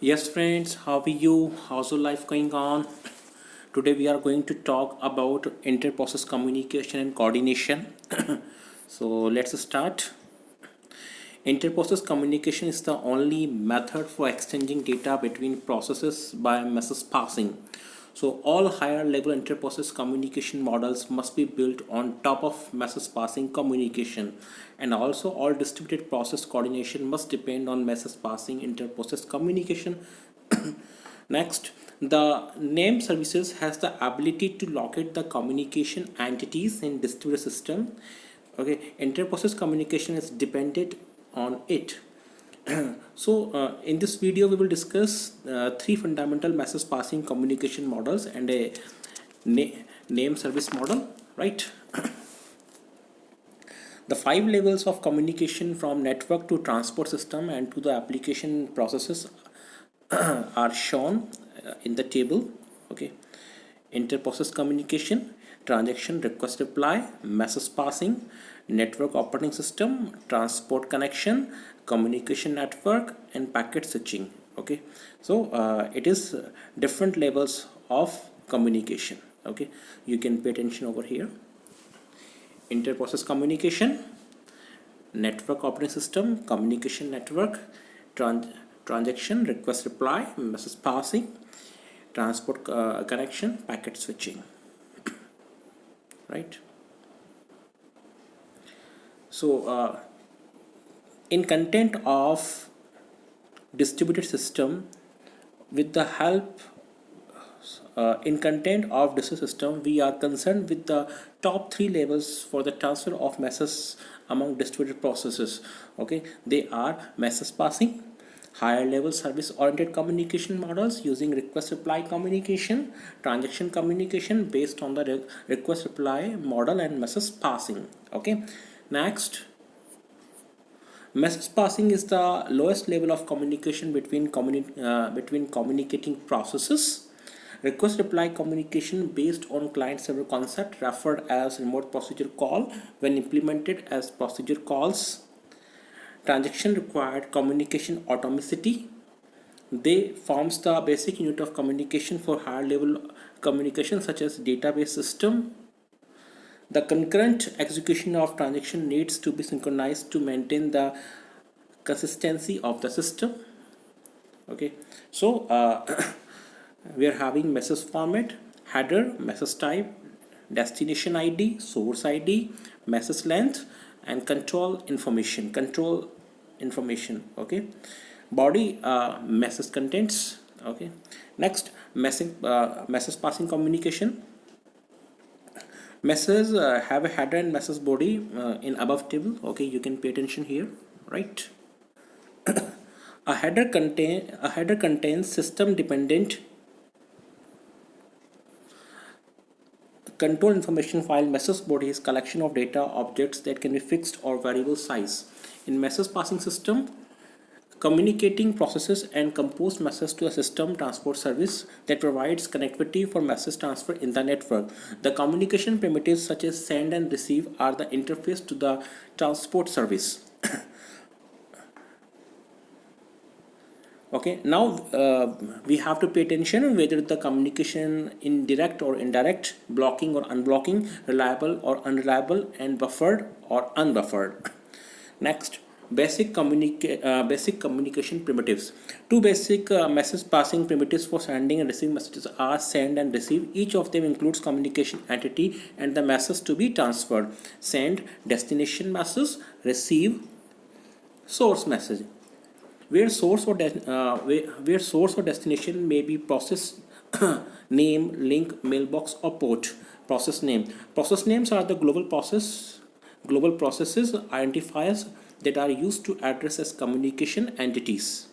Yes friends, how are you? How's your life going on? Today we are going to talk about inter-process communication and coordination. So let's start. Inter-process communication is the only method for exchanging data between processes by message passing. So all higher level inter-process communication models must be built on top of message passing communication, and also all distributed process coordination must depend on message passing inter-process communication. Next, the name services has the ability to locate the communication entities in distributed system. Okay, inter-process communication is dependent on it. So in this video we will discuss three fundamental message passing communication models and a na name service model, right? The five levels of communication from network to transport system and to the application processes are shown in the table. Okay, inter-process communication, transaction request reply, message passing, network operating system, transport connection, communication network, and packet switching. Okay, so it is different levels of communication. Okay, you can pay attention over here. Inter-process communication, network operating system, communication network, transaction request reply, message passing, transport connection, packet switching, right? So in content of distributed system, with the help in content of distributed system, we are concerned with the top three levels for the transfer of messages among distributed processes. Okay, they are message passing, higher level service oriented communication models using request reply communication, transaction communication based on the request reply model, and message passing. Okay, next, message passing is the lowest level of communication between communicating processes. Request reply communication based on client server concept referred as remote procedure call when implemented as procedure calls. Transaction required communication atomicity. They forms the basic unit of communication for higher level communication such as database system. The concurrent execution of transaction needs to be synchronized to maintain the consistency of the system. Okay, so we are having message format, header, message type, destination ID, source ID, message length, and control information. Okay, body, message contents. Okay, next, message passing communication. Message have a header and message body in above table. Okay, you can pay attention here, right? A header contains system dependent control information file. Message body is collection of data objects that can be fixed or variable size. In message passing system, communicating processes and compose message to a system transport service that provides connectivity for message transfer in the network. The communication primitives such as send and receive are the interface to the transport service. Okay, now we have to pay attention whether the communication in direct or indirect, blocking or unblocking, reliable or unreliable, and buffered or unbuffered. Next, basic communication primitives. Two basic message passing primitives for sending and receiving messages are send and receive. Each of them includes communication entity and the message to be transferred. Send, destination message; receive, source message. Where source or destination may be process name, link, mailbox, or port. Process name. Process names are the global processes identifiers that are used to address as communication entities.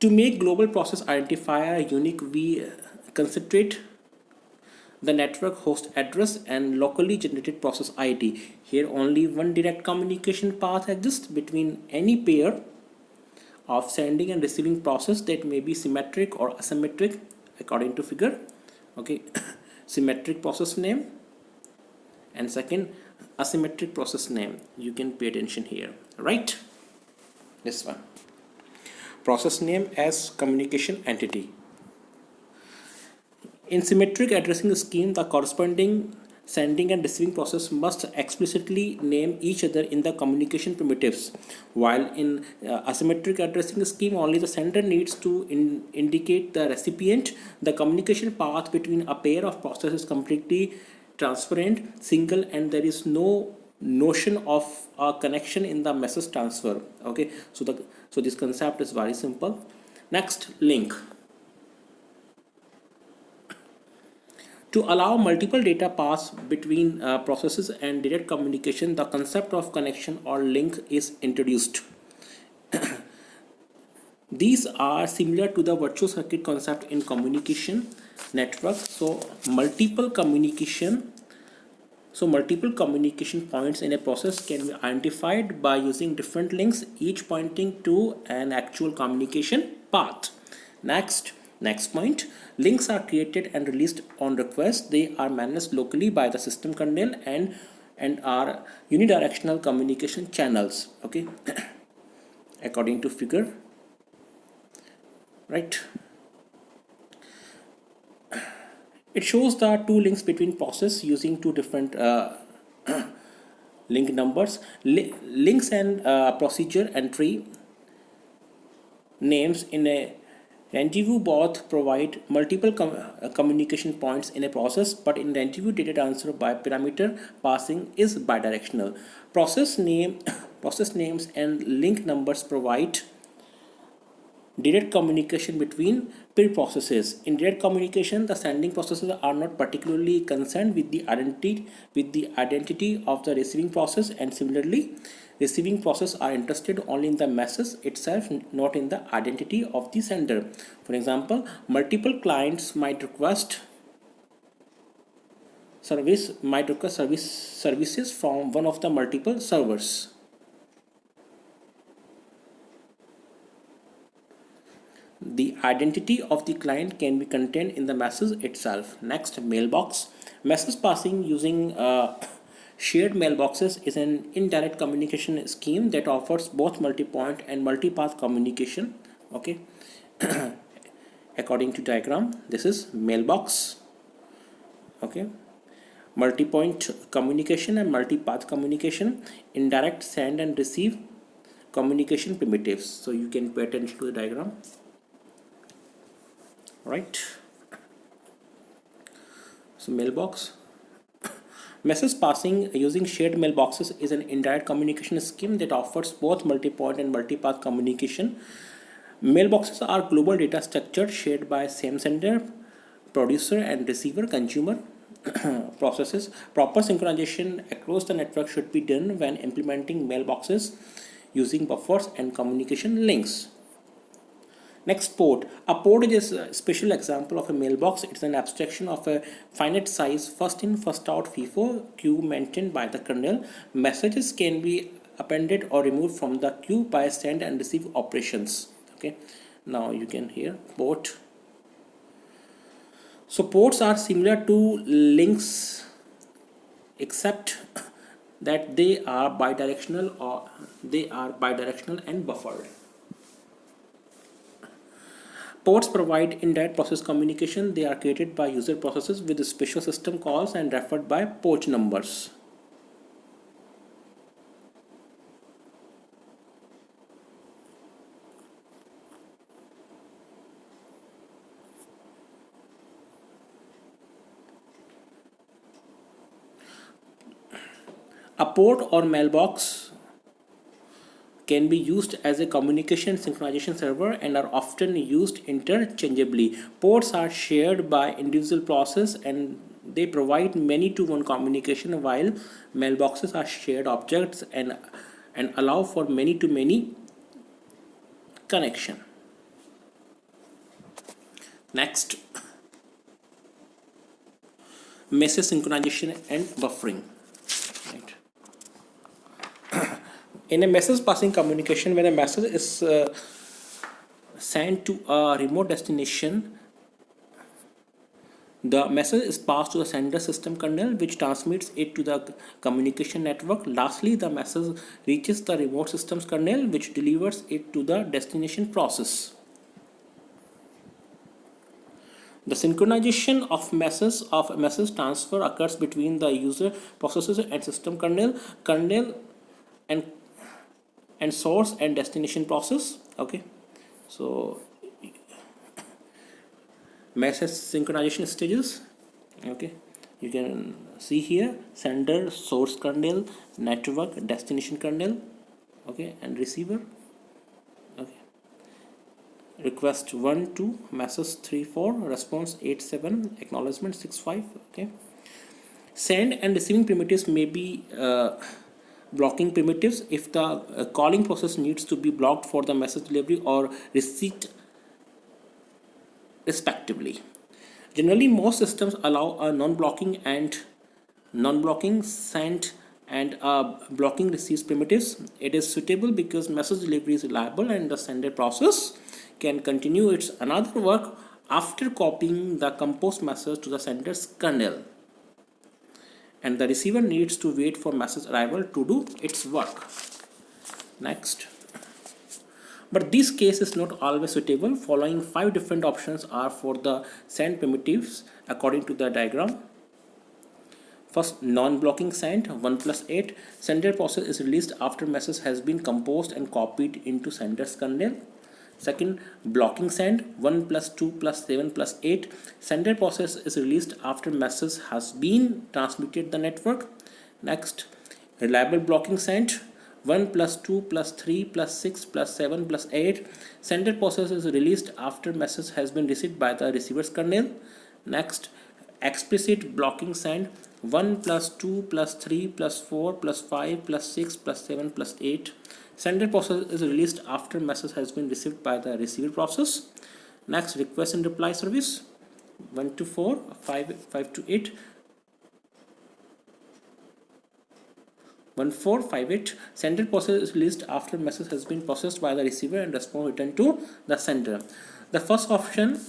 To make global process identifier unique, we concentrate the network host address and locally generated process ID. Here only one direct communication path exists between any pair of sending and receiving process that may be symmetric or asymmetric according to figure. Okay, symmetric process name, and second, asymmetric process name. You can pay attention here, right? This one, process name as communication entity. In symmetric addressing scheme, the corresponding sending and receiving process must explicitly name each other in the communication primitives, while in asymmetric addressing scheme, only the sender needs to indicate the recipient. The communication path between a pair of processes is completely transparent, single, and there is no notion of a connection in the message transfer. Okay, so this concept is very simple. Next, link. To allow multiple data paths between processes and direct communication, the concept of connection or link is introduced. These are similar to the virtual circuit concept in communication networks. So multiple communication points in a process can be identified by using different links, each pointing to an actual communication path. Next point, links are created and released on request. They are managed locally by the system kernel and are unidirectional communication channels. Okay, according to figure, right? It shows the two links between process using two different link numbers. Links and procedure entry names in a rendezvous both provide multiple communication points in a process, but in rendezvous data transfer by parameter passing is bidirectional. Process names and link numbers provide direct communication between peer processes. In direct communication, the sending processes are not particularly concerned with the identity of the receiving process, and similarly, receiving process are interested only in the message itself, not in the identity of the sender. For example, multiple clients might request services from one of the multiple servers. The identity of the client can be contained in the message itself. Next, mailbox. Message passing using shared mailboxes is an indirect communication scheme that offers both multi-point and multi-path communication. Okay, according to diagram, this is mailbox. Okay, multi-point communication and multi-path communication, indirect send and receive communication primitives. So you can pay attention to the diagram. Right, so mailbox. Message passing using shared mailboxes is an indirect communication scheme that offers both multi-point and multi-path communication. Mailboxes are global data structures shared by same sender, producer, and receiver consumer processes. Proper synchronization across the network should be done when implementing mailboxes using buffers and communication links. Next, port. A port is a special example of a mailbox. It's an abstraction of a finite size first in first out FIFO queue maintained by the kernel. Messages can be appended or removed from the queue by send and receive operations. Okay, now you can hear port. So ports are similar to links except that they are bidirectional and buffered. Ports provide indirect process communication. They are created by user processes with special system calls and referred by port numbers. A port or mailbox can be used as a communication synchronization server and are often used interchangeably. Ports are shared by individual process and they provide many-to-one communication, while mailboxes are shared objects and allow for many-to-many connection. Next, message synchronization and buffering. Right. In a message passing communication, when a message is sent to a remote destination, The message is passed to the sender system kernel, which transmits it to the communication network. Lastly, the message reaches the remote systems kernel, which delivers it to the destination process. The synchronization of message transfer occurs between the user processes and system kernel and source and destination process. Okay, so message synchronization stages. Okay, you can see here sender, source kernel, network, destination kernel. Okay, and receiver. Okay, request 1 2, message 3 4, response 8 7, acknowledgement 6 5. Okay, send and receiving primitives may be blocking primitives if the calling process needs to be blocked for the message delivery or receipt respectively. Generally, most systems allow a non-blocking send and blocking receives primitives. It is suitable because message delivery is reliable and the sender process can continue its another work after copying the composed message to the sender's kernel, and the receiver needs to wait for message arrival to do its work. Next. But this case is not always suitable. Following 5 different options are for the send primitives according to the diagram. First, non-blocking send 1 plus 8. Sender process is released after message has been composed and copied into sender's kernel. Second, blocking send 1 plus 2 plus 7 plus 8. Sender process is released after message has been transmitted the network. Next, reliable blocking send 1 plus 2 plus 3 plus 6 plus 7 plus 8. Sender process is released after message has been received by the receiver's kernel. Next, explicit blocking send 1 plus 2 plus 3 plus 4 plus 5 plus 6 plus 7 plus 8. Sender process is released after message has been received by the receiver process. Next, request and reply service 1 to 4, 5 to 8. 1 4 5 8. Sender process is released after message has been processed by the receiver and response returned to the sender. The first option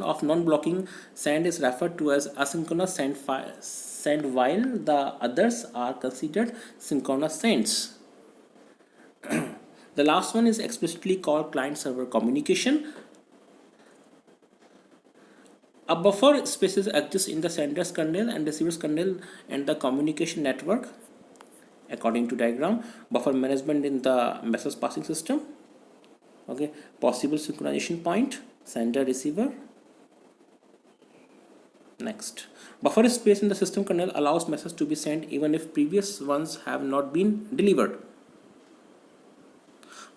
of non-blocking send is referred to as asynchronous send, while the others are considered synchronous sends. The last one is explicitly called client-server communication. A buffer spaces exist in the sender's kernel and receiver's kernel and the communication network according to diagram. Buffer management in the message passing system. Okay, possible synchronization point, sender, receiver. Next, buffer space in the system kernel allows message to be sent even if previous ones have not been delivered.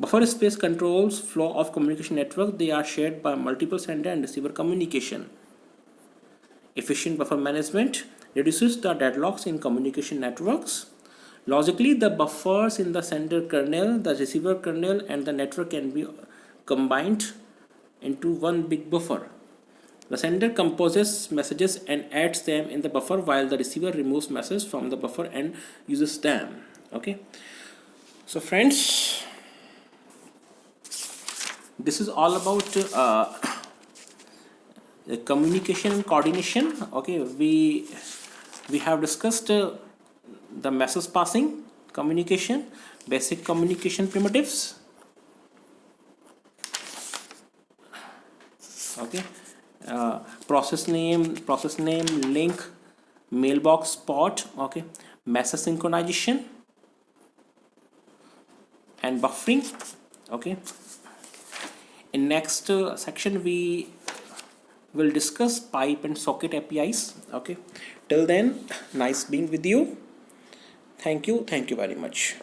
Buffer space controls flow of communication network. They are shared by multiple sender and receiver communication. Efficient buffer management reduces the deadlocks in communication networks. Logically, the buffers in the sender kernel, the receiver kernel, and the network can be combined into one big buffer. The sender composes messages and adds them in the buffer, while the receiver removes messages from the buffer and uses them. Okay. So friends, this is all about communication and coordination. Okay, we have discussed the message passing communication, basic communication primitives. Okay, process name, link, mailbox, port. Okay, message synchronization and buffering. Okay, in next section we will discuss pipe and socket APIs. Okay, till then, nice being with you. Thank you very much.